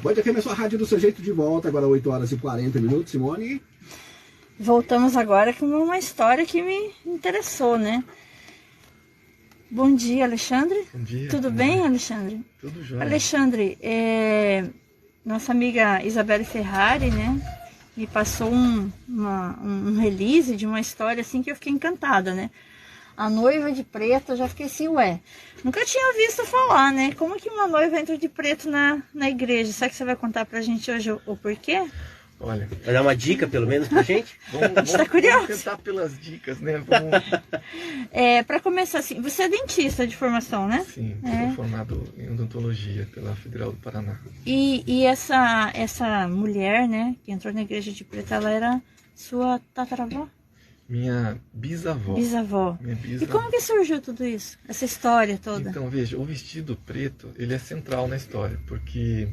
Band FM é sua rádio do seu jeito de volta, agora 8 horas e 40 minutos, Simone. Voltamos agora com uma história que me interessou, né? Bom dia, Alexandre. Bom dia. Tudo bem, Alexandre? Tudo jóia. Alexandre, nossa amiga Isabelle Ferrari, né? Me passou um release de uma história assim que eu fiquei encantada, né? A noiva de preto, eu já fiquei assim, ué, nunca tinha visto falar, né? Como que uma noiva entra de preto na igreja? Será que você vai contar pra gente hoje o porquê? Olha, Vai dar uma dica, pelo menos, pra gente? vamos tá curioso? tentar pelas dicas, né? Pra começar assim, você é dentista de formação, né? Sim, sou formado em odontologia pela Federal do Paraná. E essa mulher, né, que entrou na igreja de preto, ela era sua tataravó? Minha bisavó. Bisavó. Minha bisavó. E como que surgiu tudo isso? Essa história toda? Então, veja, o vestido preto, ele é central na história, porque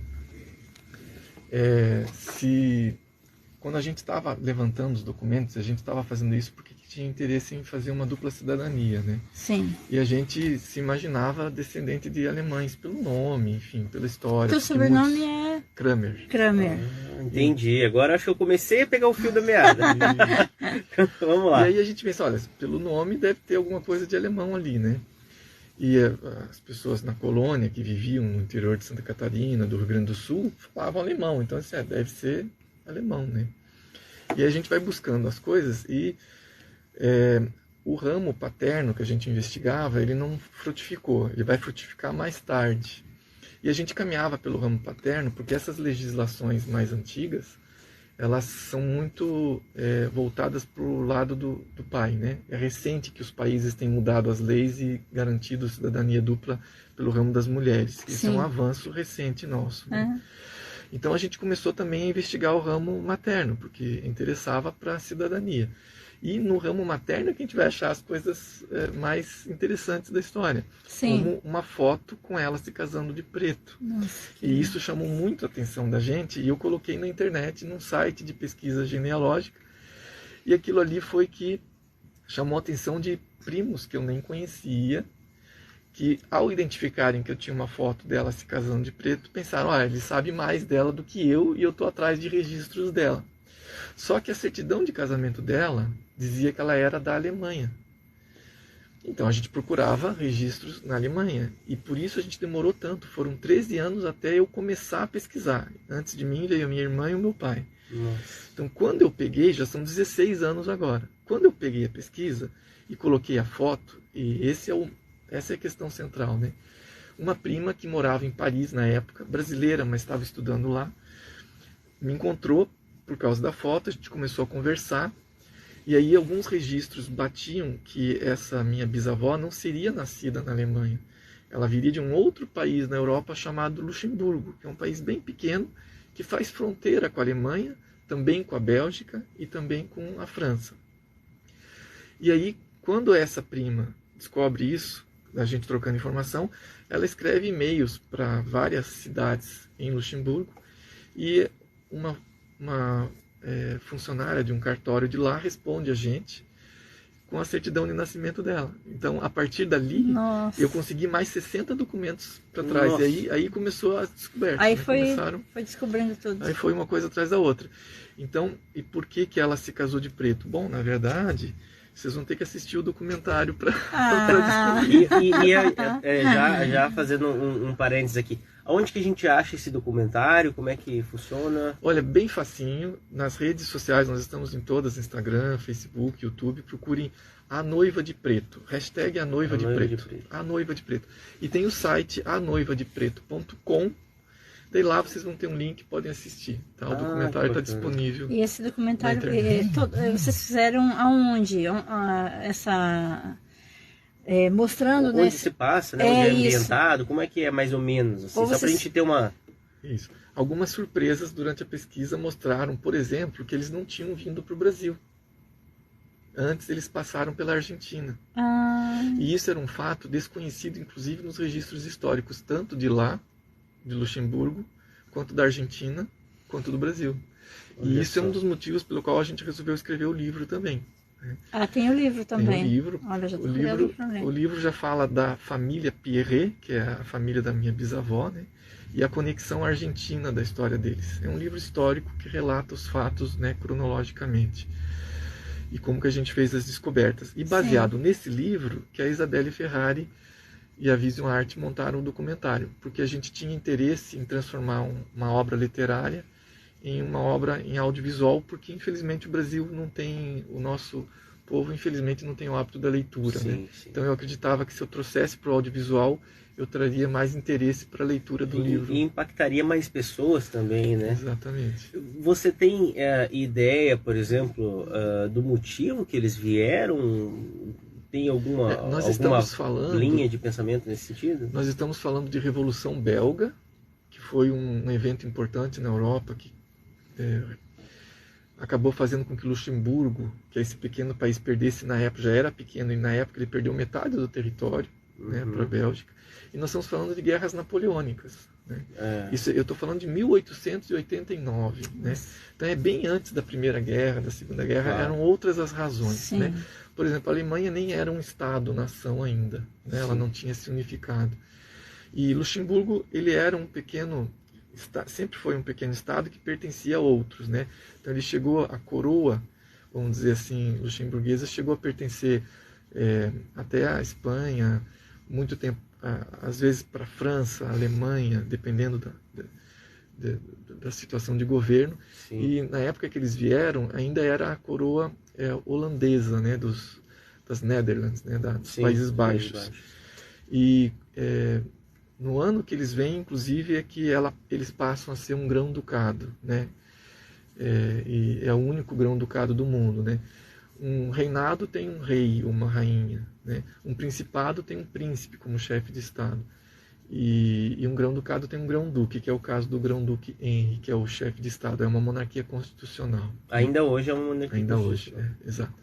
quando a gente estava levantando os documentos, a gente estava fazendo isso porque tinha interesse em fazer uma dupla cidadania, né? Sim. E a gente se imaginava descendente de alemães pelo nome, enfim, pela história. Teu sobrenome é Kramer. Kramer. Entendi. Agora acho que eu comecei a pegar o fio da meada. Vamos lá. E aí a gente pensa, olha, pelo nome deve ter alguma coisa de alemão ali, né? E as pessoas na colônia que viviam no interior de Santa Catarina, do Rio Grande do Sul, falavam alemão. Então, assim, deve ser alemão, né? E aí a gente vai buscando as coisas e o ramo paterno que a gente investigava, ele não frutificou. Ele vai frutificar mais tarde. E a gente caminhava pelo ramo paterno porque essas legislações mais antigas, elas são muito voltadas para o lado do pai, né? É recente que os países têm mudado as leis e garantido cidadania dupla pelo ramo das mulheres. Isso é um avanço recente nosso, né? Então a gente começou também a investigar o ramo materno, porque interessava para a cidadania. E no ramo materno é que a gente vai achar as coisas mais interessantes da história. Sim. Como uma foto com ela se casando de preto. Nossa, E isso chamou muito a atenção da gente e eu coloquei na internet, num site de pesquisa genealógica. E aquilo ali foi que chamou a atenção de primos que eu nem conhecia, que ao identificarem que eu tinha uma foto dela se casando de preto, pensaram, ele sabe mais dela do que eu e eu estou atrás de registros dela. Só que a certidão de casamento dela dizia que ela era da Alemanha. Então a gente procurava registros na Alemanha. E por isso a gente demorou tanto. Foram 13 anos até eu começar a pesquisar. Antes de mim veio a minha irmã e o meu pai. Nossa. Então quando eu peguei, já são 16 anos agora. Quando eu peguei a pesquisa e coloquei a foto, e essa é a questão central, né? Uma prima que morava em Paris na época, brasileira, mas estava estudando lá, me encontrou por causa da foto, a gente começou a conversar, e aí alguns registros batiam que essa minha bisavó não seria nascida na Alemanha. Ela viria de um outro país na Europa chamado Luxemburgo, que é um país bem pequeno, que faz fronteira com a Alemanha, também com a Bélgica e também com a França. E aí, quando essa prima descobre isso, a gente trocando informação, ela escreve e-mails para várias cidades em Luxemburgo, e uma funcionária de um cartório de lá responde a gente com a certidão de nascimento dela. Então, a partir dali, eu consegui mais 60 documentos para trás. Nossa. E aí começou a descoberta. Aí né? foi descobrindo tudo. Aí foi uma coisa atrás da outra. Então, e por que ela se casou de preto? Bom, na verdade, vocês vão ter que assistir o documentário para descobrir. Já fazendo um parênteses aqui, aonde que a gente acha esse documentário? Como é que funciona? Olha, bem facinho. Nas redes sociais, nós estamos em todas, Instagram, Facebook, YouTube. Procurem A Noiva de Preto. Hashtag A Noiva de Preto. A Noiva de Preto. E tem o site anoivadepreto.com. Daí lá vocês vão ter um link, podem assistir. Tá? O documentário está disponível. E esse documentário, vocês fizeram aonde? Mostrando... Onde se passa, né? Onde é ambientado, como é que é mais ou menos? Assim, só para a gente ter uma... Isso. Algumas surpresas durante a pesquisa mostraram, por exemplo, que eles não tinham vindo para o Brasil. Antes eles passaram pela Argentina. E isso era um fato desconhecido, inclusive, nos registros históricos, tanto de lá, de Luxemburgo, quanto da Argentina, quanto do Brasil. E isso é um dos motivos pelo qual a gente resolveu escrever o livro também. Tem o livro também. Tem o livro. Olha, já o livro já fala da família Pierret, que é a família da minha bisavó, né? e a conexão argentina da história deles. É um livro histórico que relata os fatos, né, cronologicamente. E como que a gente fez as descobertas. E baseado nesse livro que a Isabelle Ferrari e a Vision Art montaram um documentário, porque a gente tinha interesse em transformar uma obra literária em uma obra em audiovisual, porque infelizmente o Brasil não tem, o nosso povo infelizmente não tem o hábito da leitura, né? Então eu acreditava que se eu trouxesse para o audiovisual, eu traria mais interesse para a leitura do livro. E impactaria mais pessoas também, né? Exatamente. Você tem ideia, por exemplo, do motivo que eles vieram? Tem alguma linha de pensamento nesse sentido? Nós estamos falando de Revolução Belga, que foi um evento importante na Europa, que acabou fazendo com que Luxemburgo, que é esse pequeno país, perdesse, na época, já era pequeno, e na época ele perdeu metade do território, né, para a Bélgica. E nós estamos falando de guerras napoleônicas, né? Isso, eu estou falando de 1889, né? Então é bem antes da Primeira Guerra, da Segunda Guerra, eram outras as razões, né? Por exemplo, a Alemanha nem era um Estado-nação ainda, né? Ela não tinha se unificado. E Luxemburgo, ele era um pequeno, sempre foi um pequeno Estado que pertencia a outros, né? Então ele chegou, a coroa, vamos dizer assim, luxemburguesa, chegou a pertencer até a Espanha, muito tempo, às vezes para a França, a Alemanha, dependendo da situação de governo. E na época que eles vieram, ainda era a coroa holandesa, né, das Netherlands, né, dos Países Baixos. E no ano que eles vêm, inclusive, é que eles passam a ser um grão-ducado, né? E é o único grão-ducado do mundo, né? Um reinado tem um rei, uma rainha, né? Um principado tem um príncipe como chefe de Estado. E um grão-ducado tem um grão-duque, que é o caso do grão-duque Henry, que é o chefe de Estado. É uma monarquia constitucional. Ainda hoje é uma monarquia constitucional. Ainda hoje, exato.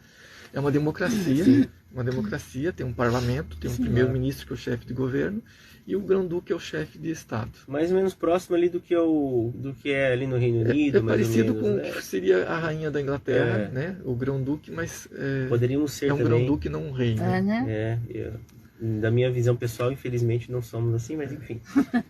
É uma democracia, tem um parlamento, tem um primeiro-ministro que é o chefe de governo, e o grão-duque é o chefe de Estado. Mais ou menos próximo ali do que é ali no Reino Unido. É parecido com o que seria a rainha da Inglaterra, né? O grão-duque, mas poderíamos ser um grão-duque, não um rei. Né? Da minha visão pessoal, infelizmente, não somos assim, mas enfim,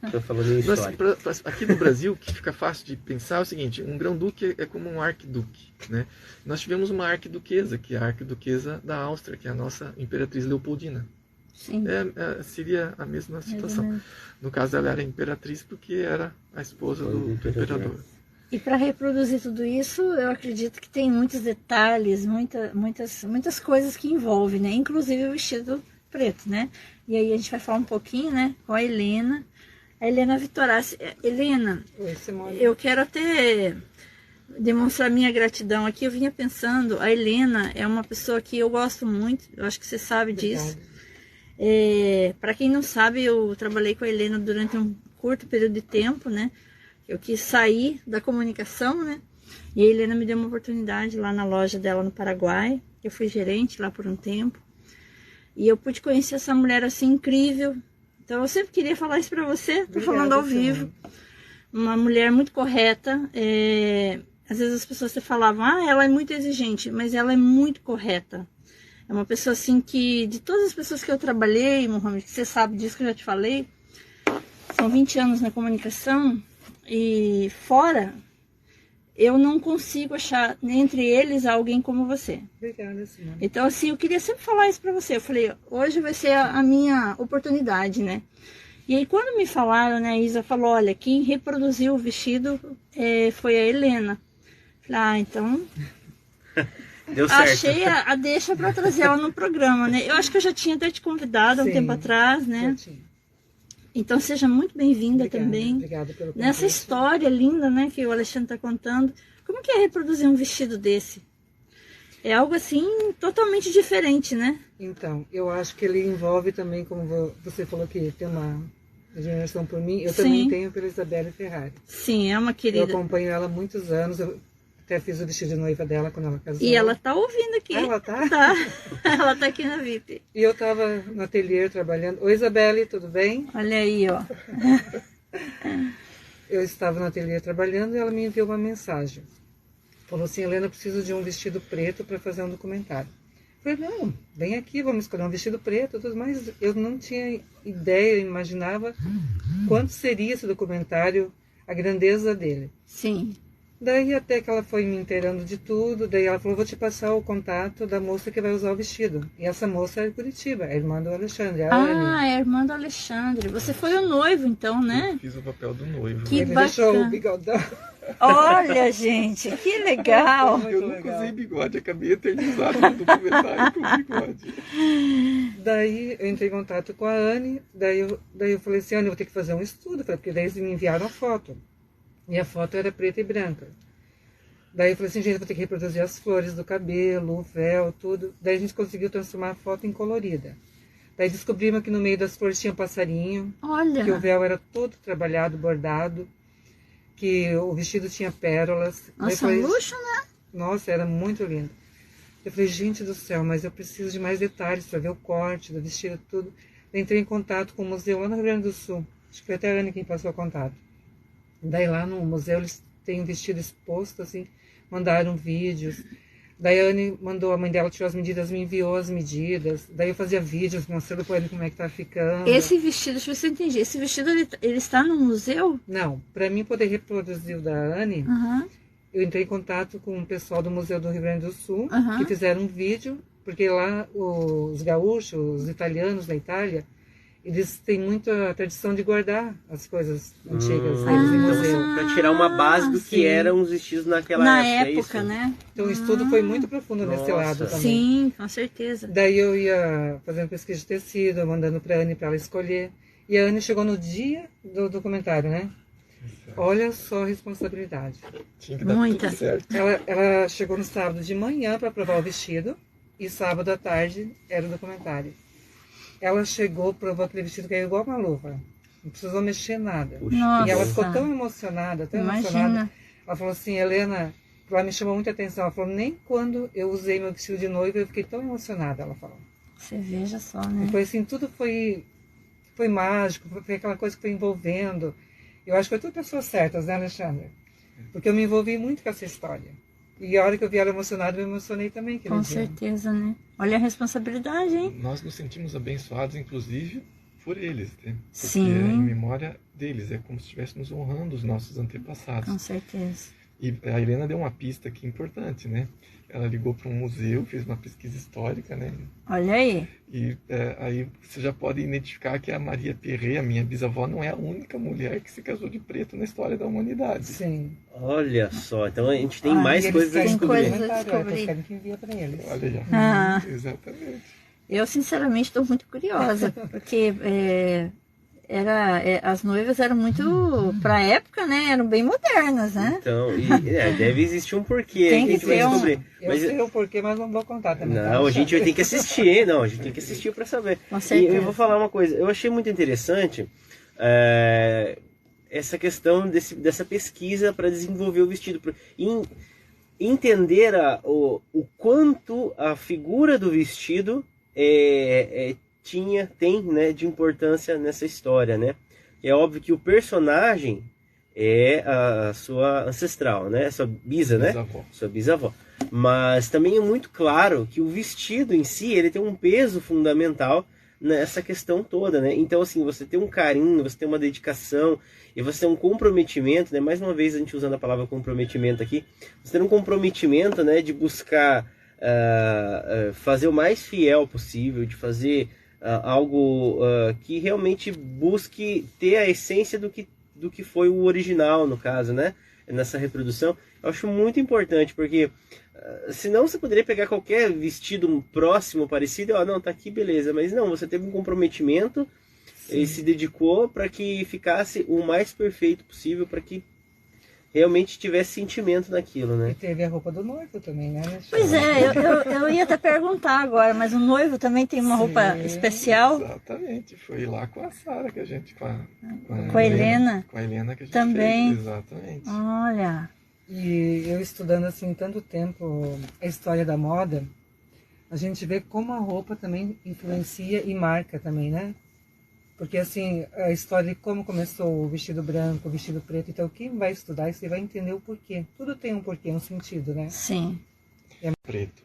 estou falando em história. Aqui no Brasil, que fica fácil de pensar é o seguinte: um grão-duque é como um arquiduque, né? Nós tivemos uma arquiduquesa, que é a arquiduquesa da Áustria, que é a nossa imperatriz Leopoldina. Sim. Seria a mesma situação. No caso, ela era imperatriz porque era a esposa do imperador. E para reproduzir tudo isso, eu acredito que tem muitos detalhes, muitas coisas que envolvem, né? Inclusive o vestido preto, né? E aí a gente vai falar um pouquinho, né, com a Helena Vitorassi. Helena, eu quero até demonstrar minha gratidão aqui. Eu vinha pensando, a Helena é uma pessoa que eu gosto muito, eu acho que você sabe disso. Para quem não sabe, eu trabalhei com a Helena durante um curto período de tempo, né? Eu quis sair da comunicação, né? E a Helena me deu uma oportunidade lá na loja dela no Paraguai. Eu fui gerente lá por um tempo. E eu pude conhecer essa mulher assim incrível. Então eu sempre queria falar isso para você. Tô falando ao vivo. Uma mulher muito correta. Às vezes as pessoas falavam, ela é muito exigente, mas ela é muito correta. É uma pessoa assim que, de todas as pessoas que eu trabalhei, Mohamed, que você sabe disso que eu já te falei, são 20 anos na comunicação, e fora, eu não consigo achar entre eles alguém como você. Obrigada, senhora. Então, assim, eu queria sempre falar isso pra você. Eu falei, hoje vai ser a minha oportunidade, né? E aí, quando me falaram, né, a Isa falou, olha, quem reproduziu o vestido foi a Helena. Falei, então... Deu certo. Achei a deixa pra trazer ela no programa, né? Eu acho que eu já tinha até te convidado há um tempo atrás, né? Então seja muito bem-vinda também. Obrigada pelo convite. Nessa história linda, né, que o Alexandre está contando. Como que é reproduzir um vestido desse? É algo assim totalmente diferente, né? Então, eu acho que ele envolve também, como você falou que tem uma admiração por mim, eu também tenho pela Isabelle Ferrari. Sim, é uma querida. Eu acompanho ela há muitos anos, eu até fiz o vestido de noiva dela quando ela casou. E ela tá ouvindo aqui. Ela tá? Tá. Ela tá aqui na VIP. E eu tava no ateliê trabalhando. Oi, Isabelle, tudo bem? Olha aí, ó. Eu estava no ateliê trabalhando e ela me enviou uma mensagem. Falou assim, Helena, eu preciso de um vestido preto para fazer um documentário. Falei, não, vem aqui, vamos escolher um vestido preto, tudo mais. Eu não tinha ideia, eu imaginava quanto seria esse documentário, a grandeza dele. Sim. Daí até que ela foi me inteirando de tudo, daí ela falou, vou te passar o contato da moça que vai usar o vestido. E essa moça é de Curitiba, a irmã do Alexandre, a Anne. Ah, é a irmã do Alexandre. Você foi o noivo, então, né? Eu fiz o papel do noivo. Que Ele bacana. deixou o bigodão. Olha, gente, que legal. Eu nunca usei bigode, acabei eternizado no documentário com bigode. Daí eu entrei em contato com a Anne, daí eu falei assim, Anne, eu vou ter que fazer um estudo, porque daí eles me enviaram a foto. E a foto era preta e branca. Daí eu falei assim, gente, eu vou ter que reproduzir as flores do cabelo, o véu, tudo. Daí a gente conseguiu transformar a foto em colorida. Daí descobrimos que no meio das flores tinha um passarinho. Olha. Que o véu era todo trabalhado, bordado. Que o vestido tinha pérolas. Nossa, um luxo, né? Nossa, era muito lindo. Eu falei, gente do céu, mas eu preciso de mais detalhes para ver o corte do vestido, tudo. Daí entrei em contato com o museu lá no Rio Grande do Sul. Acho que foi até a Anne quem passou o contato. Daí lá no museu eles têm um vestido exposto, assim, mandaram vídeos. Daí a Anne mandou, a mãe dela tirou as medidas, me enviou as medidas. Daí eu fazia vídeos mostrando pra ele como é que tá ficando. Esse vestido, deixa eu ver se eu entendi. Esse vestido, ele está no museu? Não, para mim poder reproduzir o da Anne, eu entrei em contato com o pessoal do Museu do Rio Grande do Sul, que fizeram um vídeo, porque lá os gaúchos, os italianos da Itália, eles têm muita tradição de guardar as coisas antigas deles em museu. Para tirar uma base do que eram os vestidos naquela época, né? Então o estudo foi muito profundo nesse lado também. Sim, com certeza. Daí eu ia fazendo pesquisa de tecido, mandando para a Anne para ela escolher. E a Anne chegou no dia do documentário, né? Olha só a responsabilidade. Tinha que dar tudo certo. Ela chegou no sábado de manhã para provar o vestido e sábado à tarde era o documentário. Ela chegou, provou aquele vestido que é igual uma luva. Não precisou mexer nada. Nossa. E ela ficou tão emocionada, Ela falou assim, Helena, ela me chamou muita atenção. Ela falou, nem quando eu usei meu vestido de noiva eu fiquei tão emocionada, ela falou. Você veja só, né? E foi assim, tudo foi mágico, foi aquela coisa que foi envolvendo. Eu acho que foi tudo pessoas certas, né, Alexandre? Porque eu me envolvi muito com essa história. E a hora que eu vi ela emocionada, eu me emocionei também. Com certeza, né? Olha a responsabilidade, hein? Nós nos sentimos abençoados, inclusive, por eles, né? Porque Sim. é em memória deles, é como se estivéssemos honrando os nossos antepassados. Com certeza. E a Helena deu uma pista aqui importante, né? Ela ligou para um museu, fez uma pesquisa histórica, né? Olha aí. E aí você já pode identificar que a Maria Perret, a minha bisavó, não é a única mulher que se casou de preto na história da humanidade. Sim. Olha só, então a gente tem mais coisas a descobrir. Eles querem que envia para eles. Olha aí. Exatamente. Eu, sinceramente, estou muito curiosa, porque as noivas eram muito, para a época, né? Eram bem modernas, né? Então, deve existir um porquê Tem que a gente vai descobrir. Eu sei o porquê, mas não vou contar também. Não, a gente vai ter que assistir, a gente tem que assistir para saber. Com certeza. E eu vou falar uma coisa, eu achei muito interessante essa questão dessa pesquisa para desenvolver o vestido. Entender o quanto a figura do vestido tem, né, de importância nessa história, né? É óbvio que o personagem é a sua ancestral, né? A sua bisavó. Sua bisavó. Mas também é muito claro que o vestido em si, ele tem um peso fundamental nessa questão toda, né? Então, assim, você tem um carinho, você tem uma dedicação e você tem um comprometimento, né? Mais uma vez, a gente usando a palavra comprometimento aqui, você tem um comprometimento, né, de buscar fazer o mais fiel possível, de fazer algo que realmente busque ter a essência do que foi o original, no caso, né? Nessa reprodução. Eu acho muito importante, porque senão você poderia pegar qualquer vestido próximo, parecido, não, tá aqui, beleza. Mas não, você teve um comprometimento e se dedicou para que ficasse o mais perfeito possível, para que realmente tivesse sentimento naquilo, né? E teve a roupa do noivo também, né? Pois eu ia até perguntar agora, mas o noivo também tem uma roupa especial? Exatamente, foi lá com a Sara que a gente, com a Helena. Com a Helena que a gente também fez, exatamente. Olha. E eu estudando assim tanto tempo a história da moda, a gente vê como a roupa também influencia e marca também, né? Porque assim, a história de como começou o vestido branco, o vestido preto, então quem vai estudar isso vai entender o porquê. Tudo tem um porquê, um sentido, né? Sim. Preto.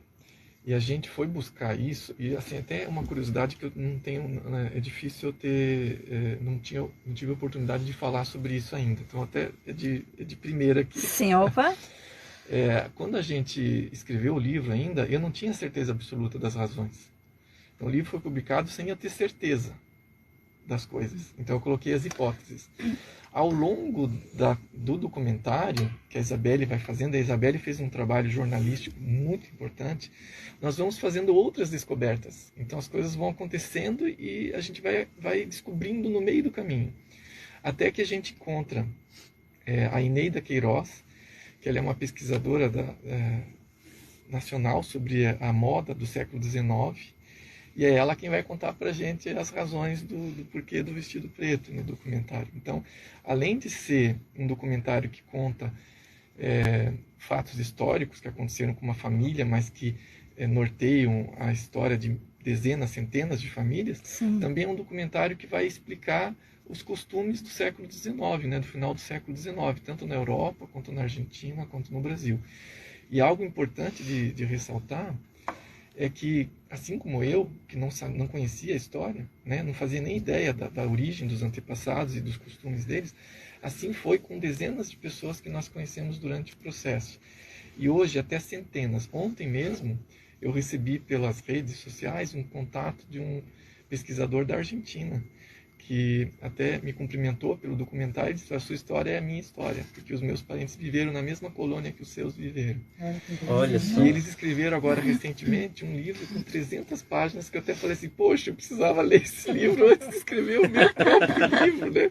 E a gente foi buscar isso, e assim, até uma curiosidade que eu não tenho, né, é difícil eu ter, não tive oportunidade de falar sobre isso ainda, então até é de primeira aqui. Sim, opa! Quando a gente escreveu o livro ainda, eu não tinha certeza absoluta das razões. Então o livro foi publicado sem eu ter certeza das coisas, então eu coloquei as hipóteses. Ao longo do documentário que a Isabelle vai fazendo, a Isabelle fez um trabalho jornalístico muito importante, nós vamos fazendo outras descobertas. Então as coisas vão acontecendo e a gente vai descobrindo no meio do caminho. Até que a gente encontra a Ineida Queiroz, que ela é uma pesquisadora nacional sobre a moda do século XIX, e é ela quem vai contar para a gente as razões do porquê do vestido preto no documentário. Então, além de ser um documentário que conta fatos históricos que aconteceram com uma família, mas que norteiam a história de dezenas, centenas de famílias, Sim. também é um documentário que vai explicar os costumes do século XIX, né, do final do século XIX, tanto na Europa, quanto na Argentina, quanto no Brasil. E algo importante de ressaltar é que, assim como eu, que não conhecia a história, né, não fazia nem ideia da origem dos antepassados e dos costumes deles, assim foi com dezenas de pessoas que nós conhecemos durante o processo. E hoje, até centenas. Ontem mesmo, eu recebi pelas redes sociais um contato de um pesquisador da Argentina, que até me cumprimentou pelo documentário e disse: a sua história é a minha história, porque os meus parentes viveram na mesma colônia que os seus viveram. Olha só. E eles escreveram agora recentemente um livro com 300 páginas, que eu até falei assim: poxa, eu precisava ler esse livro antes de escrever o meu próprio livro, né?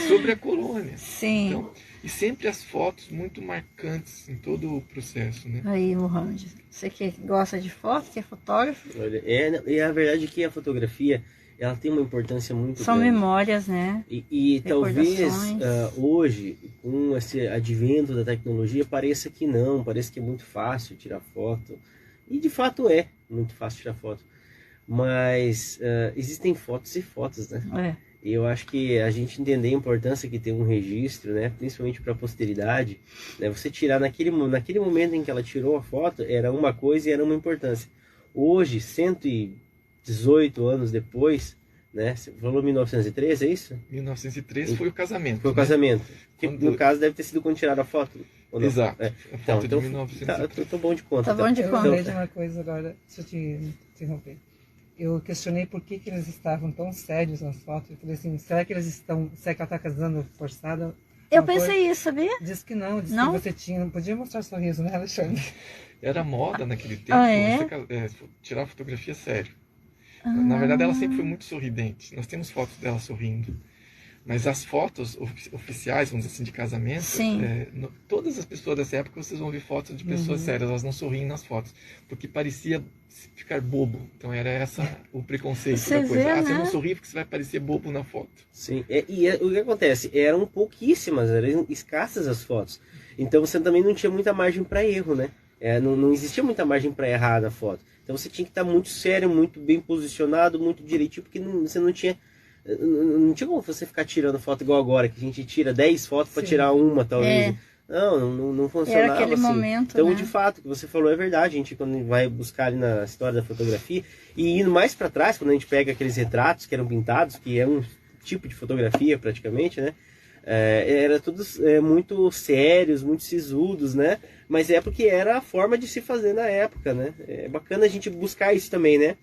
Sobre a colônia. Sim. Então, e sempre as fotos muito marcantes em todo o processo, né? Aí, Mohamed, você que gosta de foto, que é fotógrafo? Olha, e a verdade é que a fotografia, ela tem uma importância muito São grande. memórias, né? E talvez Recordações. Hoje, com esse advento da tecnologia, pareça que não, parece que é muito fácil tirar foto. E de fato é muito fácil tirar foto. Mas existem fotos e fotos, né? E eu acho que a gente entender a importância que tem um registro, né, principalmente para a posteridade, né, você tirar naquele momento em que ela tirou a foto, era uma coisa e era uma importância. Hoje, 118 anos depois, né, você falou 1903, é isso? 1903 foi o casamento. Foi o né? casamento. Que, Quando... no caso, deve ter sido quando tiraram a foto. Ou não? Exato. A foto Então, de 1903. eu tô bom de conta. Tá bom de Eu conta. lembrei de uma coisa agora, deixa eu te interromper. Eu questionei por que eles estavam tão sérios nas fotos. Eu falei assim, será que ela está casando forçada? Eu pensei isso, sabia? Diz que não, que você não podia mostrar sorriso, né, Alexandre? Era moda naquele tempo você tirar fotografia sério. Na verdade, ela sempre foi muito sorridente. Nós temos fotos dela sorrindo. Mas as fotos oficiais, vamos dizer assim, de casamento, todas as pessoas dessa época, vocês vão ver fotos de pessoas sérias, elas não sorriem nas fotos, porque parecia ficar bobo. Então era o preconceito você da coisa. vê, Você né? não sorri porque você vai parecer bobo na foto. Sim, o que acontece? Eram pouquíssimas, eram escassas as fotos. Então você também não tinha muita margem para erro, né? Não existia muita margem para errar na foto. Então você tinha que estar muito sério, muito bem posicionado, muito direitinho, porque você não tinha como você ficar tirando foto igual agora, que a gente tira 10 fotos para tirar uma, talvez. Não funcionava Era aquele assim. momento, então, né? de fato, o que você falou é verdade. A gente, quando vai buscar ali na história da fotografia, e indo mais para trás, quando a gente pega aqueles retratos que eram pintados, que é um tipo de fotografia praticamente, né? Era todos muito sérios, muito sisudos, né? Mas é porque era a forma de se fazer na época, né? É bacana a gente buscar isso também, né?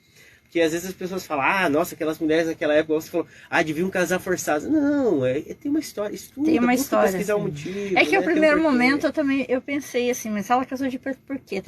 Porque às vezes as pessoas falam, nossa, aquelas mulheres naquela época, você falou, deviam casar forçadas. Não, tem uma história, estuda, tem uma história, pesquisar o motivo. É que né? o primeiro momento eu pensei assim, mas ela casou de preto por quê?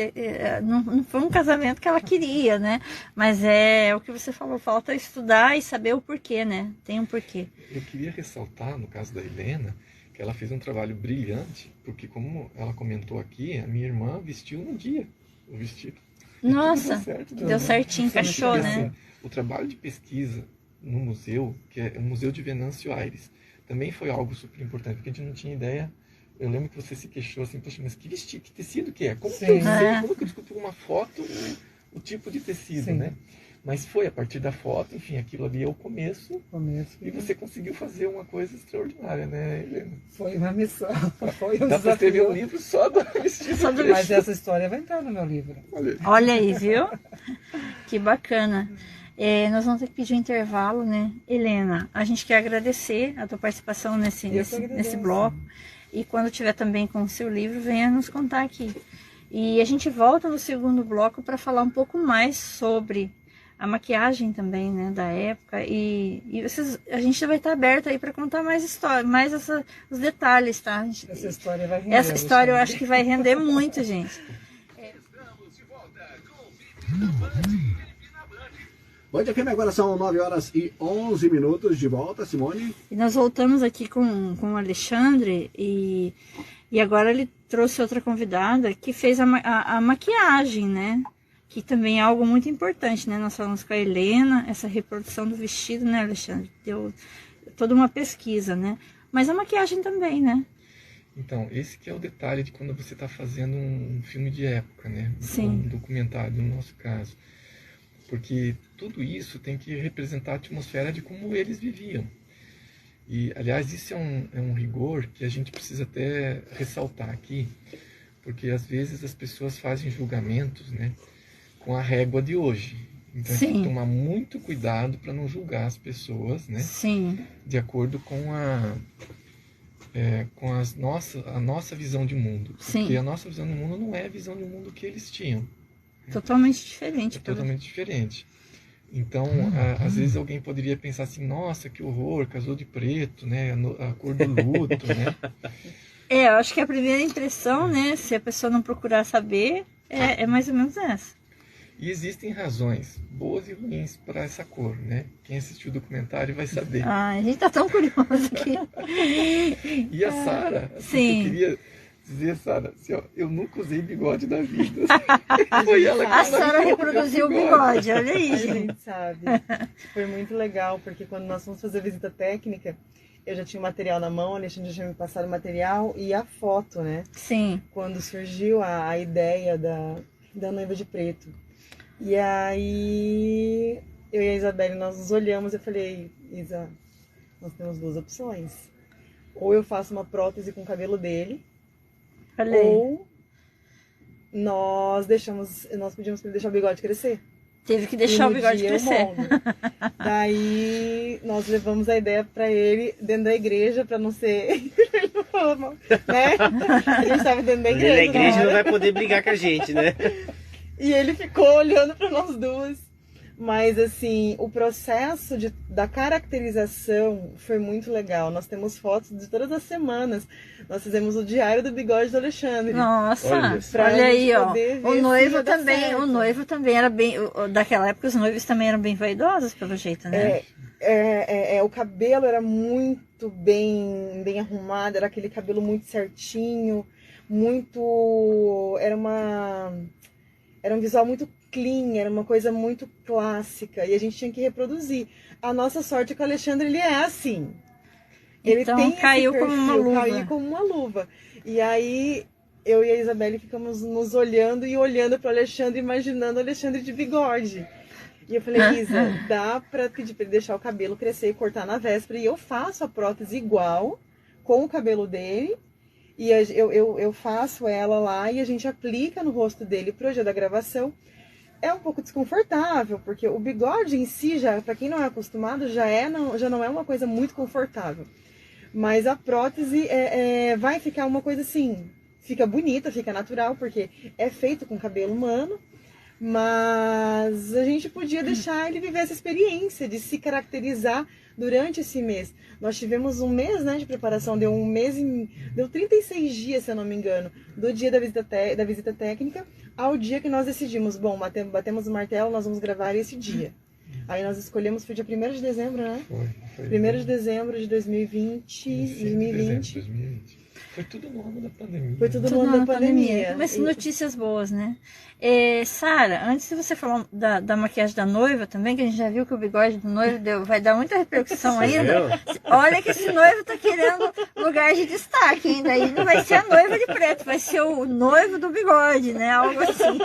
Não foi um casamento que ela queria, né? Mas é o que você falou, falta estudar e saber o porquê, né? Tem um porquê. Eu queria ressaltar, no caso da Helena, que ela fez um trabalho brilhante, porque como ela comentou aqui, a minha irmã vestiu no dia o vestido. Nossa, deu deu certinho, encaixou, porque, né? assim, o trabalho de pesquisa no museu, que é o Museu de Venâncio Aires, também foi algo super importante, porque a gente não tinha ideia. Eu lembro que você se queixou assim, poxa, mas que vestido, que tecido que é? Como que eu sei? Como que eu descobri uma foto, o tipo de tecido, né? Mas foi a partir da foto, enfim, aquilo ali é o começo. E você conseguiu fazer uma coisa extraordinária, né, Helena? Foi uma missão. Foi um Dá para escrever um livro só do vestido. Mas essa história vai entrar no meu livro. Olha aí, viu? Que bacana. Nós vamos ter que pedir um intervalo, né? Helena, a gente quer agradecer a tua participação nesse bloco. E quando tiver também com o seu livro, venha nos contar aqui. E a gente volta no segundo bloco para falar um pouco mais sobre a maquiagem também, né, da época. E a gente vai estar aberto aí para contar mais história, mais os detalhes, tá? Essa história vai render. Essa história eu acho que vai render muito, gente. Band FM, agora são 9h11 de volta, Simone. E nós voltamos aqui com o Alexandre e agora ele trouxe outra convidada que fez a maquiagem, né? Que também é algo muito importante, né? Nós falamos com a Helena, essa reprodução do vestido, né, Alexandre? Deu toda uma pesquisa, né? Mas a maquiagem também, né? Então, esse que é o detalhe de quando você está fazendo um filme de época, né? Sim. Um documentário, no nosso caso. Porque tudo isso tem que representar a atmosfera de como eles viviam. E, aliás, isso é um rigor que a gente precisa até ressaltar aqui, porque às vezes as pessoas fazem julgamentos, né, com a régua de hoje. Então, Sim. tem que tomar muito cuidado para não julgar as pessoas, né? Sim. De acordo com a nossa visão de mundo. Porque Sim. a nossa visão de mundo não é a visão de mundo que eles tinham. Totalmente diferente. É totalmente diferente. Então, às vezes alguém poderia pensar assim, nossa, que horror, casou de preto, né? A cor do luto, né? Eu acho que a primeira impressão, né, se a pessoa não procurar saber, é mais ou menos essa. E existem razões boas e ruins para essa cor, né? Quem assistiu o documentário vai saber. A gente tá tão curioso aqui. E a Sara, Sim. eu queria dizer, Sara, assim, ó, eu nunca usei bigode na vida. Foi ela que A Sara reproduziu o bigode, olha aí, A gente. gente sabe. Foi muito legal, porque quando nós fomos fazer a visita técnica, eu já tinha o material na mão, a Alexandre já tinha me passado o material e a foto, né? Sim. Quando surgiu a ideia da noiva de preto. E aí, eu e a Isabelle, nós nos olhamos e eu falei, Isa, nós temos duas opções. Ou eu faço uma prótese com o cabelo dele, Falei. ou nós pedimos para ele deixar o bigode crescer. Teve que deixar E o bigode no dia eu crescer. moldo. Daí nós levamos a ideia para ele dentro da igreja, para não ser. Ele não falou, não, né? A gente estava dentro da igreja. Na igreja na não hora. vai poder brigar com a gente, né? E ele ficou olhando para nós duas. Mas, assim, o processo da caracterização foi muito legal. Nós temos fotos de todas as semanas. Nós fizemos o diário do bigode do Alexandre. Nossa, Olha olha aí, ó. poder ver O se noivo ia dar também, certo. o noivo também era bem. Daquela época os noivos também eram bem vaidosos, pelo jeito, né? O cabelo era muito bem arrumado, era aquele cabelo muito certinho, era um visual muito clean, era uma coisa muito clássica, e a gente tinha que reproduzir. A nossa sorte é que o Alexandre, ele é assim. Ele Então, tem esse caiu como uma perfil, luva. Caiu como uma luva. E aí, eu e a Isabelle ficamos nos olhando e olhando para o Alexandre, imaginando o Alexandre de bigode. E eu falei, Isa, dá pra pedir pra ele deixar o cabelo crescer e cortar na véspera. E eu faço a prótese igual, com o cabelo dele. E eu faço ela lá e a gente aplica no rosto dele pro dia da gravação. É um pouco desconfortável, porque o bigode em si, já, pra quem não é acostumado, já não é uma coisa muito confortável. Mas a prótese vai ficar uma coisa assim, fica bonita, fica natural, porque é feito com cabelo humano. Mas a gente podia deixar ele viver essa experiência de se caracterizar durante esse mês. Nós tivemos um mês, né, de preparação, deu 36 dias, se eu não me engano, do dia da visita técnica ao dia que nós decidimos, bom, batemos o martelo, nós vamos gravar esse dia. Aí nós escolhemos, foi dia 1º de dezembro, né? Foi. 1º de dezembro de 2020. Foi tudo no ano da pandemia. Foi tudo no ano da pandemia. Mas notícias boas, né? Sara, antes de você falar da maquiagem da noiva também, que a gente já viu que o bigode do noivo vai dar muita repercussão ainda. Olha que esse noivo tá querendo lugar de destaque ainda. Aí não vai ser a noiva de preto, vai ser o noivo do bigode, né? Algo assim.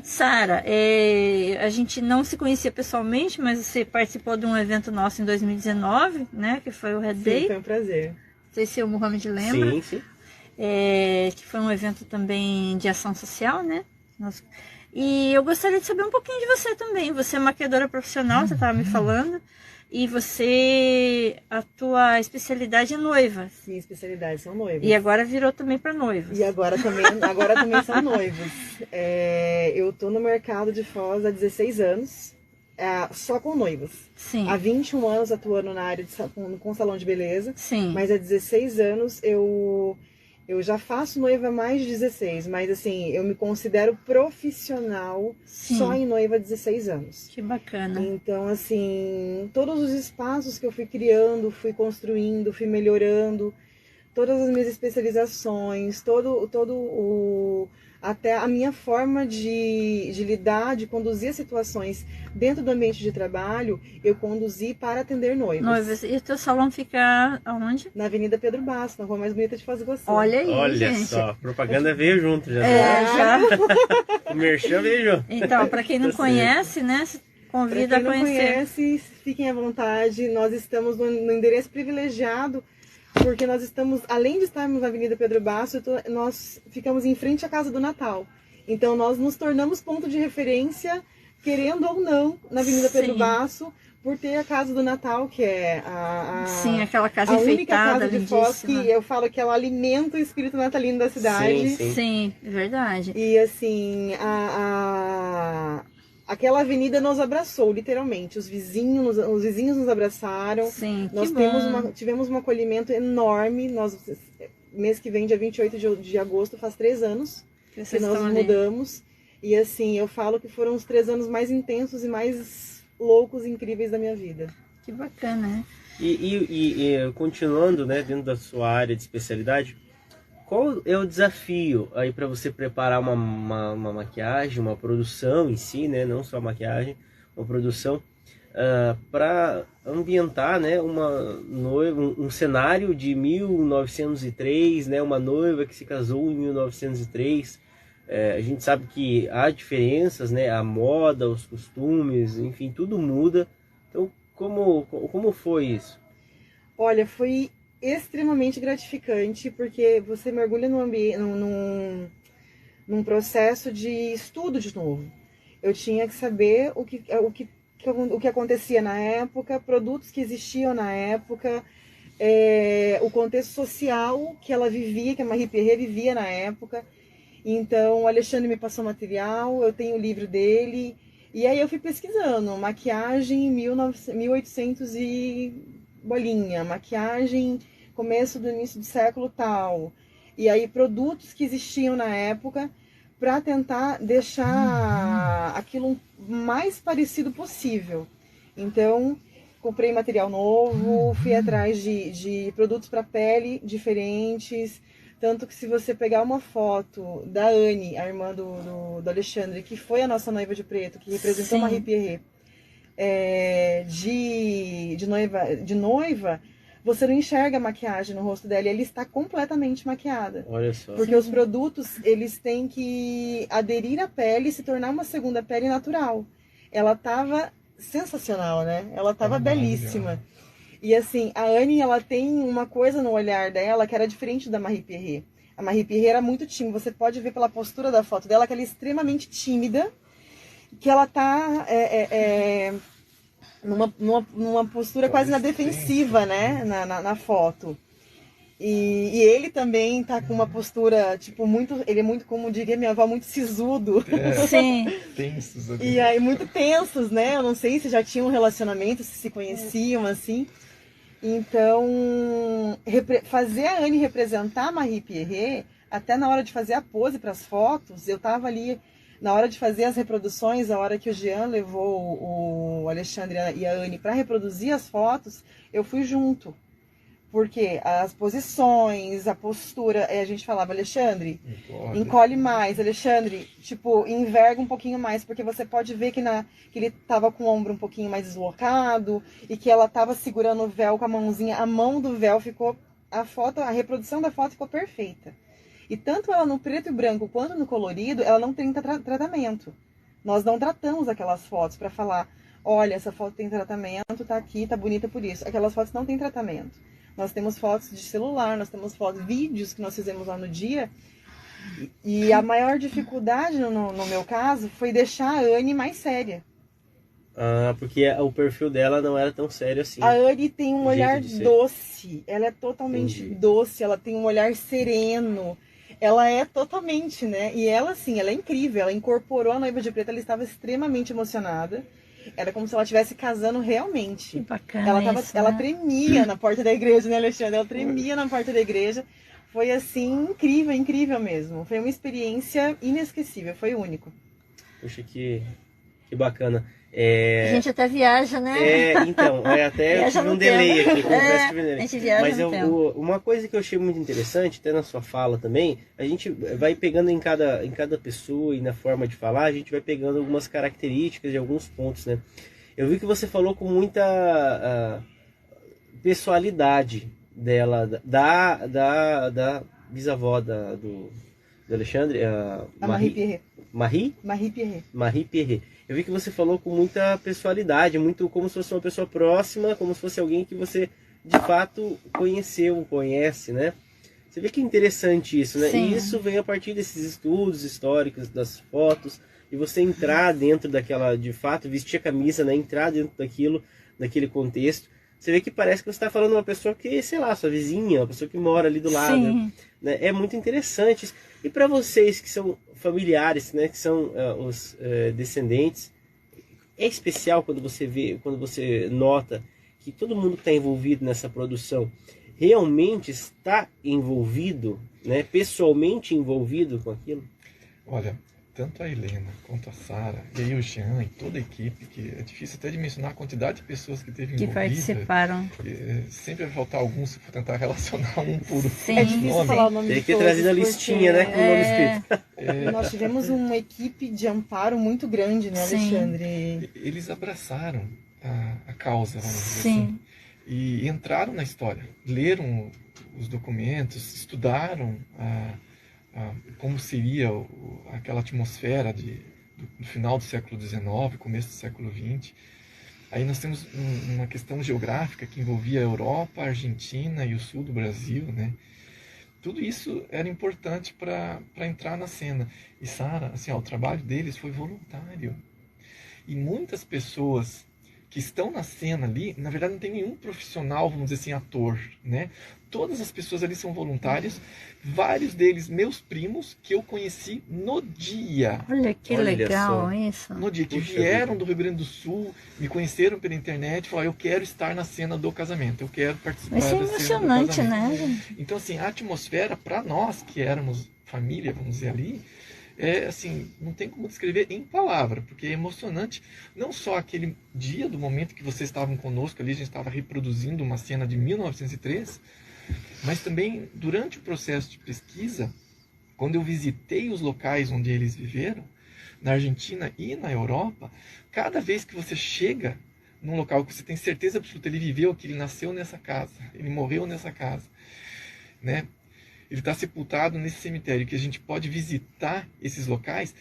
Sara, a gente não se conhecia pessoalmente, mas você participou de um evento nosso em 2019, né? Que foi o Red Day. Sim, foi um prazer. Não sei se o Mohamed lembra. Sim, sim. Que foi um evento também de ação social, né? E eu gostaria de saber um pouquinho de você também. Você é maquiadora profissional, você estava me falando. E a tua especialidade é noiva. Sim, especialidades são noivas. E agora virou também para noivos. E agora também são noivos. Eu tô no mercado de Foz há 16 anos, só com noivos. Sim. Há 21 anos atuando na área com salão de beleza. Sim. Mas há 16 anos eu já faço noiva há mais de 16, mas assim, eu me considero profissional. Sim. Só em noiva há 16 anos. Que bacana. Então, assim, todos os espaços que eu fui criando, fui construindo, fui melhorando, todas as minhas especializações, até a minha forma de lidar, de conduzir as situações dentro do ambiente de trabalho, eu conduzi para atender noivas. E o teu salão fica aonde? Na Avenida Pedro Basso, na rua mais bonita de Foz do Iguaçu. Olha aí, olha gente. Só, propaganda veio junto já. Já. O merchan veio junto. Então, para quem não conhece, né, convida a conhecer. Para quem não conhece, fiquem à vontade. Nós estamos no endereço privilegiado, porque nós estamos, além de estarmos na Avenida Pedro Basso, nós ficamos em frente à Casa do Natal. Então nós nos tornamos ponto de referência, querendo ou não, na Avenida Pedro Basso, por ter a Casa do Natal, que é Sim, aquela casa a enfeitada, única casa de Foz que eu falo que ela alimenta o espírito natalino da cidade. Sim, é verdade. E assim, aquela avenida nos abraçou, literalmente. Os vizinhos nos abraçaram. Sim, nós tivemos um acolhimento enorme. Mês que vem, dia 28 de agosto, faz 3 anos que nós mudamos. E assim, eu falo que foram os 3 anos mais intensos e mais loucos e incríveis da minha vida. Que bacana, né? E continuando, né, dentro da sua área de especialidade, qual é o desafio aí para você preparar uma maquiagem, uma produção em si, né, não só a maquiagem, uma produção para ambientar, né, uma noiva, um cenário de 1903, né, uma noiva que se casou em 1903. A gente sabe que há diferenças, né, a moda, os costumes, enfim, tudo muda. Então, como foi isso? Olha, foi extremamente gratificante, porque você mergulha num processo de estudo de novo. Eu tinha que saber o que acontecia na época, produtos que existiam na época, o contexto social que ela vivia, que a Marie Perret vivia na época. Então, o Alexandre me passou material, eu tenho o livro dele, e aí eu fui pesquisando, maquiagem em 1800 e bolinha, maquiagem início do século tal, e aí produtos que existiam na época para tentar deixar aquilo mais parecido possível. Então, comprei material novo, fui atrás de produtos para pele diferentes. Tanto que se você pegar uma foto da Anne, a irmã do Alexandre, que foi a nossa noiva de preto, que representou a Marie Perret, de noiva, você não enxerga a maquiagem no rosto dela, e ela está completamente maquiada. Olha só. Porque os produtos, eles têm que aderir à pele e se tornar uma segunda pele natural. Ela estava sensacional, né? Ela estava belíssima. E assim, a Anne, ela tem uma coisa no olhar dela que era diferente da Marie Perret. A Marie Perret era muito tímida. Você pode ver pela postura da foto dela que ela é extremamente tímida, que ela tá numa postura quase na defensiva, né, na foto. E ele também tá com uma postura, tipo, ele é muito, como diria minha avó, muito sisudo. Sim. Tensos. E aí, muito tensos, né? Eu não sei se já tinham um relacionamento, se conheciam, assim. Então, fazer a Anne representar a Marie Perret, até na hora de fazer a pose para as fotos, eu tava ali, na hora de fazer as reproduções, a hora que o Jean levou o Alexandre e a Anne para reproduzir as fotos, eu fui junto. Porque as posições, a postura, a gente falava, Alexandre, encolhe mais, Alexandre, tipo, enverga um pouquinho mais, porque você pode ver que ele tava com o ombro um pouquinho mais deslocado, e que ela tava segurando o véu com a mãozinha, a mão do véu ficou, a reprodução da foto ficou perfeita. E tanto ela no preto e branco quanto no colorido, ela não tem tratamento. Nós não tratamos aquelas fotos para falar, olha, essa foto tem tratamento, tá aqui, tá bonita por isso. Aquelas fotos não têm tratamento. Nós temos fotos de celular, nós temos fotos, vídeos que nós fizemos lá no dia. E a maior dificuldade no meu caso foi deixar a Anne mais séria. Ah, porque o perfil dela não era tão sério assim. A Anne tem um olhar doce, ela é totalmente doce, ela tem um olhar sereno, ela é totalmente, né? E ela, assim, ela é incrível, ela incorporou a Noiva de Preto, ela estava extremamente emocionada. Era como se ela estivesse casando realmente. Que bacana ela tremia na porta da igreja, né, Alexandre? Ela tremia na porta da igreja. Foi, assim, incrível, incrível mesmo. Foi uma experiência inesquecível, foi único. Puxa, que bacana. A gente até viaja, né? Então, até eu tive um delay aqui. A gente viaja. Mas uma coisa que eu achei muito interessante, até na sua fala também, a gente vai pegando em cada pessoa e na forma de falar, a gente vai pegando algumas características de alguns pontos, né? Eu vi que você falou com muita pessoalidade dela, da bisavó do Alexandre, a Marie Pierret. Marie Pierret. Eu vi que você falou com muita pessoalidade, muito como se fosse uma pessoa próxima, como se fosse alguém que você de fato conhece, né? Você vê que é interessante isso, né? Sim. E isso vem a partir desses estudos históricos, das fotos, e você entrar dentro daquela, de fato, vestir a camisa, né? Entrar dentro daquele contexto. Você vê que parece que você está falando de uma pessoa que, sei lá, sua vizinha, uma pessoa que mora ali do lado. Sim. Né? É muito interessante isso. E para vocês que são familiares, né, que são os descendentes, é especial quando você nota que todo mundo que está envolvido nessa produção realmente está envolvido, né, pessoalmente envolvido com aquilo? Olha, tanto a Helena quanto a Sara, e aí o Jean e toda a equipe, que é difícil até de mencionar a quantidade de pessoas que teve envolvida. Que participaram. Sempre vai faltar alguns se for tentar relacionar um por um. Sim. É difícil falar o nome Tem de que todos, trazer a listinha, né, com o nome escrito. Nós tivemos uma equipe de amparo muito grande, né, Sim. Alexandre? Eles abraçaram a causa, vamos dizer Sim. assim, e entraram na história, leram os documentos, estudaram como seria aquela atmosfera do final do século XIX, começo do século XX. Aí nós temos uma questão geográfica que envolvia a Europa, a Argentina e o sul do Brasil, né? Tudo isso era importante para entrar na cena. E Sara, assim, o trabalho deles foi voluntário. E muitas pessoas que estão na cena ali, na verdade não tem nenhum profissional, vamos dizer assim, ator, né? Todas as pessoas ali são voluntários, vários deles meus primos, que eu conheci no dia. Olha que legal só. isso. No dia que vieram do Rio Grande do Sul, me conheceram pela internet, falaram, eu quero estar na cena do casamento, eu quero participar da Mas é cena do emocionante, casamento. né? Então, assim, a atmosfera, para nós que éramos família, vamos dizer ali, assim, não tem como descrever em palavra, porque é emocionante, não só aquele dia do momento que vocês estavam conosco ali, a gente estava reproduzindo uma cena de 1903, mas também durante o processo de pesquisa, quando eu visitei os locais onde eles viveram, na Argentina e na Europa, cada vez que você chega num local que você tem certeza absoluta, ele viveu aqui, ele nasceu nessa casa, ele morreu nessa casa, né? Ele está sepultado nesse cemitério, que a gente pode visitar esses locais,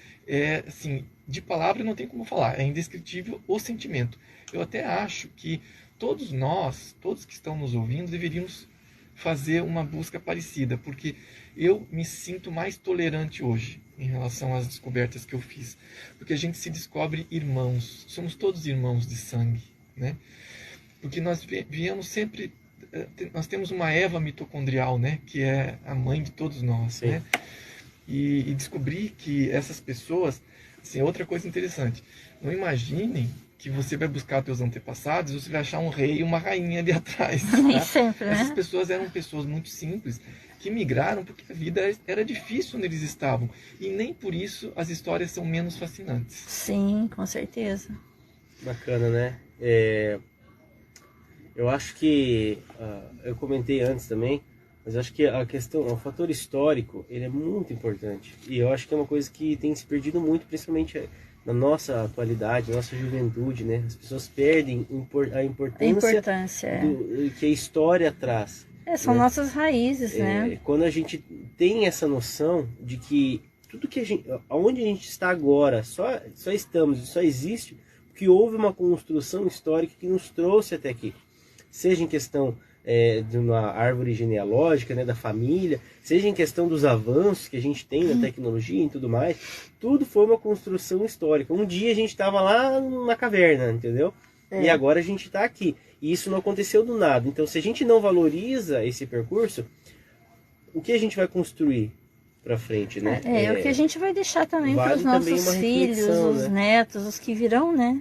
assim, de palavra não tem como falar, é indescritível o sentimento. Eu até acho que todos nós, todos que estão nos ouvindo, deveríamos fazer uma busca parecida, porque eu me sinto mais tolerante hoje em relação às descobertas que eu fiz, porque a gente se descobre irmãos, somos todos irmãos de sangue, né? Porque nós viemos sempre, nós temos uma Eva mitocondrial, né? Que é a mãe de todos nós, né? E descobrir que essas pessoas, assim, outra coisa interessante, não imaginem que você vai buscar teus antepassados, você vai achar um rei e uma rainha ali atrás. Nem Tá? sempre, né? Essas pessoas eram pessoas muito simples, que migraram porque a vida era difícil onde eles estavam. E nem por isso as histórias são menos fascinantes. Sim, com certeza. Bacana, né? Eu acho que, eu comentei antes também, mas eu acho que a questão, o fator histórico, ele é muito importante. E eu acho que é uma coisa que tem se perdido muito, principalmente na nossa atualidade, na nossa juventude, né? As pessoas perdem a importância, A importância, que a história traz. São nossas raízes, né? Quando a gente tem essa noção de que tudo que onde a gente está agora, só estamos, só existe porque houve uma construção histórica que nos trouxe até aqui. Seja em questão de uma árvore genealógica, né, da família, seja em questão dos avanços que a gente tem na tecnologia e tudo mais, tudo foi uma construção histórica. Um dia a gente estava lá na caverna, entendeu? E agora a gente está aqui. E isso não aconteceu do nada. Então, se a gente não valoriza esse percurso, o que a gente vai construir para frente, né? O que a gente vai deixar também para os nossos filhos, os netos, os que virão, né?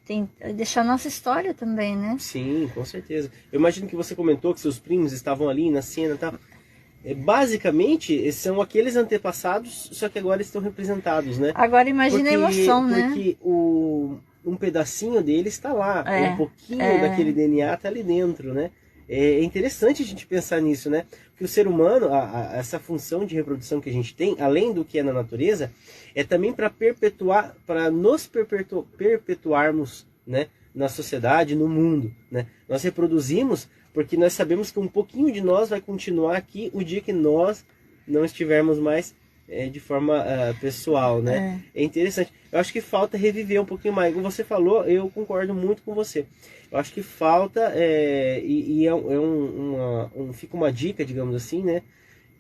Tem deixar nossa história também, né? Sim, com certeza. Eu imagino que você comentou que seus primos estavam ali na cena e tal. Basicamente, são aqueles antepassados, só que agora estão representados, né? Agora imagina a emoção, né? Porque um pedacinho dele está lá, um pouquinho daquele DNA está ali dentro, né? É interessante a gente pensar nisso, né? Porque o ser humano, essa função de reprodução que a gente tem, além do que é na natureza, é também para perpetuar, para nos perpetuarmos, né, na sociedade, no mundo, né? Nós reproduzimos porque nós sabemos que um pouquinho de nós vai continuar aqui o dia que nós não estivermos mais de forma pessoal, né? É interessante. Eu acho que falta reviver um pouquinho mais. Como você falou, eu concordo muito com você. Eu acho que falta, fica uma dica, digamos assim, né?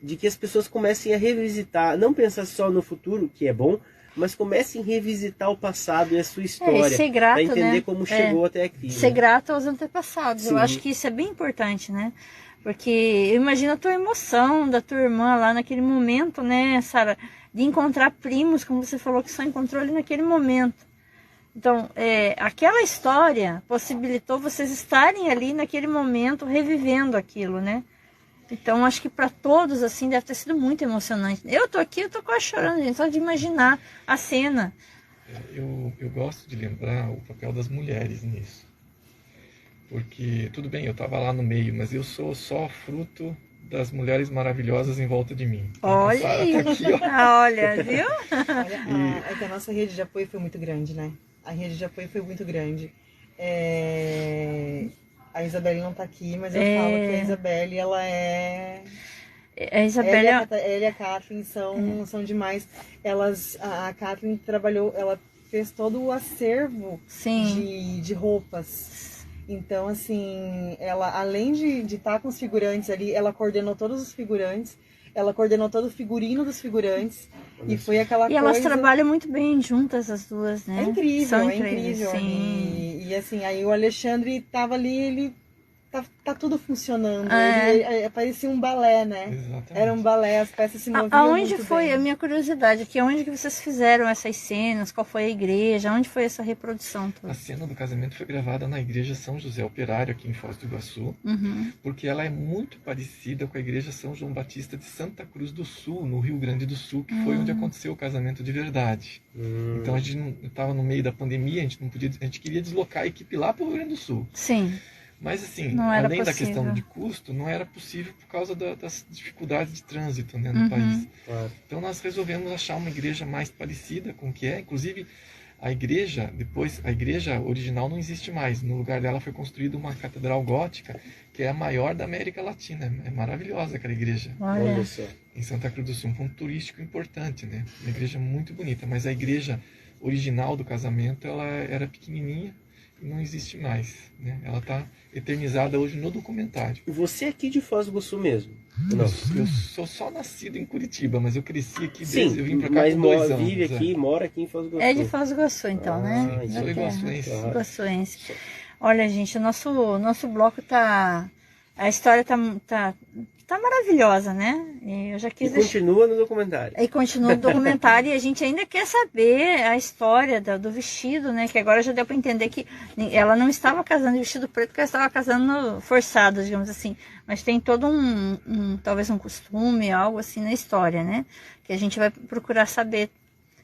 De que as pessoas comecem a revisitar, não pensar só no futuro, que é bom, mas comecem a revisitar o passado e a sua história. Ser grato, para entender, né? como chegou até aqui. Ser grato aos antepassados. Sim. Eu acho que isso é bem importante, né? Porque eu imagino a tua emoção da tua irmã lá naquele momento, né, Sara? De encontrar primos, como você falou, que só encontrou ali naquele momento. Então, aquela história possibilitou vocês estarem ali naquele momento revivendo aquilo, né? Então, acho que para todos, assim, deve ter sido muito emocionante. Eu tô aqui, eu tô quase chorando, gente, só de imaginar a cena. Eu gosto de lembrar o papel das mulheres nisso. Porque, tudo bem, eu estava lá no meio, mas eu sou só fruto das mulheres maravilhosas em volta de mim. Olha aí, tá aqui, olha, viu? Olha, é que a nossa rede de apoio foi muito grande, né? A rede de apoio foi muito grande. A Isabelle não está aqui, mas eu falo que a Isabelle, ela é... A Isabelle... Ela e a Kathleen são demais. A Kathleen trabalhou, ela fez todo o acervo de roupas. Então, assim, ela, além de estar com os figurantes ali, ela coordenou todos os figurantes, ela coordenou todo o figurino dos figurantes, e foi aquela coisa... E elas trabalham muito bem juntas, as duas, né? É incrível, São incrível. Sim. E assim, aí o Alexandre tava ali, ele... Tá tudo funcionando. Parecia um balé, né? Exatamente. Era um balé, as peças se moviam aonde muito foi, bem. a minha curiosidade aqui, aonde que vocês fizeram essas cenas? Qual foi a igreja? Onde foi essa reprodução toda? A cena do casamento foi gravada na igreja São José Operário, aqui em Foz do Iguaçu, porque ela é muito parecida com a igreja São João Batista de Santa Cruz do Sul, no Rio Grande do Sul, que foi onde aconteceu o casamento de verdade. Então a gente estava no meio da pandemia, a gente queria deslocar a equipe lá para o Rio Grande do Sul. Sim. Mas assim, possível. além da questão de custo, não era possível por causa das dificuldades de trânsito, né, no país. Claro. Então nós resolvemos achar uma igreja mais parecida com o que é. Inclusive, a igreja original não existe mais. No lugar dela foi construída uma catedral gótica, que é a maior da América Latina. É maravilhosa aquela igreja. Olha só. Em Santa Cruz do Sul, um ponto turístico importante, né? Uma igreja muito bonita, mas a igreja original do casamento, ela era pequenininha e não existe mais, né? Ela está eternizada hoje no documentário. Você é aqui de Foz do Iguaçu mesmo? Não. Eu sou só nascido em Curitiba, mas eu cresci aqui Sim, eu vim para cá com 2 anos. Vive aqui, mora aqui em Foz do Iguaçu. É de Foz do Iguaçu, então, né? Sim, sou iguaçuense. Iguaçuense. Olha, gente, o nosso bloco tá... A história tá maravilhosa, né? Eu já quis continua no documentário. E continua no documentário e a gente ainda quer saber a história do vestido, né? Que agora já deu para entender que ela não estava casando de vestido preto, porque ela estava casando forçado, digamos assim. Mas tem todo talvez um costume, algo assim na história, né? Que a gente vai procurar saber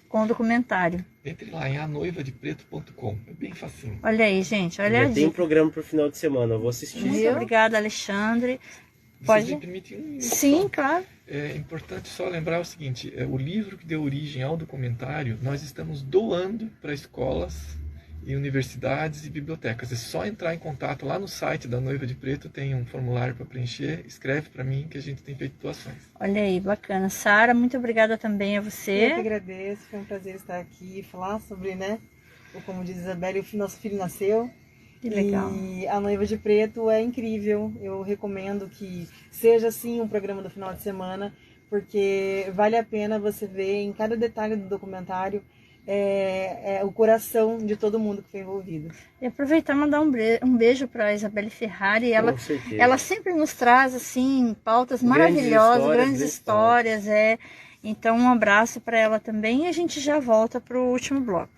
com o documentário. Entre lá em anoivadepreto.com, é bem facinho. Olha aí, gente, olha a dica. Tem um programa pro final de semana, eu vou assistir. Muito obrigada, Alexandre. Vocês me permitem um minuto? Sim, claro. É importante só lembrar o seguinte, o livro que deu origem ao documentário, nós estamos doando para escolas e universidades e bibliotecas. É só entrar em contato lá no site da Noiva de Preto, tem um formulário para preencher, escreve para mim que a gente tem feito doações. Olha aí, bacana. Sara, muito obrigada também a você. Eu que agradeço, foi um prazer estar aqui e falar sobre, né, como diz Isabelle, o nosso filho nasceu. Que legal. E a Noiva de Preto é incrível, eu recomendo que seja sim um programa do final de semana, porque vale a pena você ver em cada detalhe do documentário o coração de todo mundo que foi envolvido. E aproveitar e mandar um beijo para a Isabelle Ferrari. Ela sempre nos traz assim pautas maravilhosas, grandes histórias. Então um abraço para ela também e a gente já volta para o último bloco.